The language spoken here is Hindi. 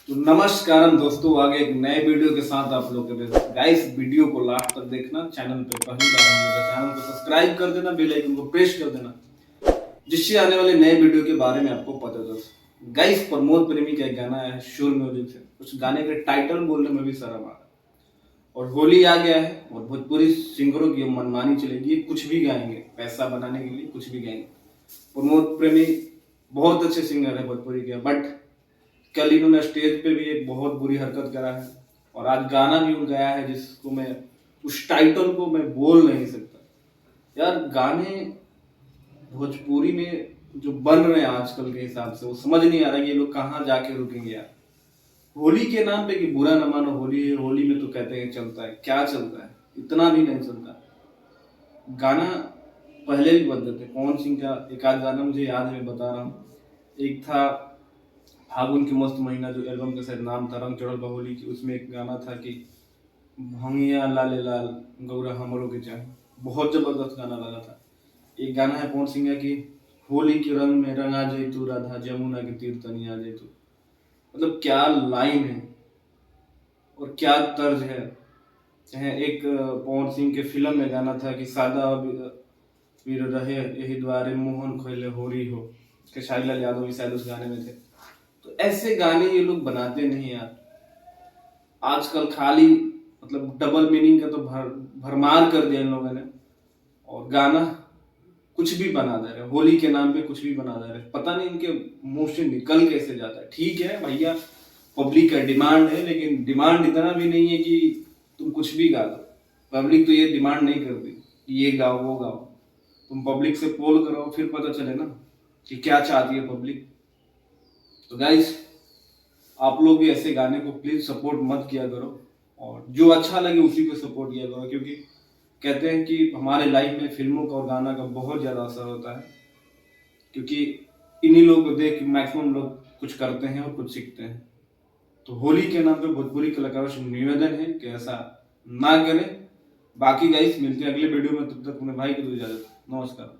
तो नमस्कारम दोस्तों, आगे एक नए वीडियो के साथ आप लोग के पास। गाइस, वीडियो को लास्ट तक देखना। चैनल पे पहली बार आने तो चैनल को सब्सक्राइब कर देना, बेल आइकन को प्रेस कर देना, जिससे आने वाले नए वीडियो के बारे में आपको पता चले। गाइस, प्रमोद प्रेमी का एक गाना है शोर म्यूजिक से, उस गाने का टाइटल बोलने में भी शर्म आ रहा है। और होली आ गया है और भोजपुरी सिंगरों की मनमानी चलेगी, कुछ भी गाएंगे, पैसा बनाने के लिए कुछ भी गाएंगे। प्रमोद प्रेमी बहुत अच्छे सिंगर है भोजपुरी के, बट कल इन्होंने स्टेज पे भी एक बहुत बुरी हरकत करा है और आज गाना भी गाया है जिसको मैं उस टाइटल को मैं बोल नहीं सकता। यार, गाने भोजपुरी में जो बन रहे हैं आजकल के हिसाब से, वो समझ नहीं आ रहा कि ये लोग कहाँ जाके रुकेंगे। यार, होली के नाम पे कि बुरा न मानो, होली है, होली में तो कहते हैं चलता है, क्या चलता है, इतना भी नहीं चलता। गाना पहले भी बनते थे। पवन सिंह का एक आध गाना मुझे याद है, मैं बता रहा हूँ। एक था फागुन की मस्त महीना, जो एल्बम का शायद नाम था, रंग चढ़ल बा होली की। उसमें एक गाना था कि भंगिया लाले लाल गौरा हमरो के चाहे, बहुत जबरदस्त गाना लगा था। एक गाना है पवन सिंह का कि होली के रंग में रंगा जाई तू राधा, जमुना के तीर तनी आ जाई तू। मतलब क्या लाइन है और क्या तर्ज है। चाहे एक पवन सिंह के फिल्म में गाना था कि सादा वीर रहे यही द्वारे मोहन खोले होरी हो, के शाहीलाल यादव भी शायद उस गाने में थे। तो ऐसे गाने ये लोग बनाते नहीं यार। आजकल खाली मतलब डबल मीनिंग का तो भरमार कर दिया इन लोगों ने, और गाना कुछ भी बना दे रहे, होली के नाम पे कुछ भी बना दे रहे। पता नहीं इनके मुंह से निकल कैसे जाता है। ठीक है भैया, पब्लिक का डिमांड है, लेकिन डिमांड इतना भी नहीं है कि तुम कुछ भी गा दो। पब्लिक तो ये डिमांड नहीं करती कि ये गाओ वो गाओ। तुम पब्लिक से पोल करो, फिर पता चले ना कि क्या चाहती है पब्लिक। तो गाइस, आप लोग भी ऐसे गाने को प्लीज सपोर्ट मत किया करो, और जो अच्छा लगे उसी को सपोर्ट किया करो। क्योंकि कहते हैं कि हमारे लाइफ में फिल्मों का और गाना का बहुत ज़्यादा असर होता है, क्योंकि इन्हीं लोगों को देख मैक्सिमम लोग कुछ करते हैं और कुछ सीखते हैं। तो होली के नाम पे भोजपुरी कलाकारों से निवेदन है कि ऐसा ना करें। बाकी गाइस, मिलते हैं अगले वीडियो में, तब तक अपने भाई को दो इजाजत। नमस्कार।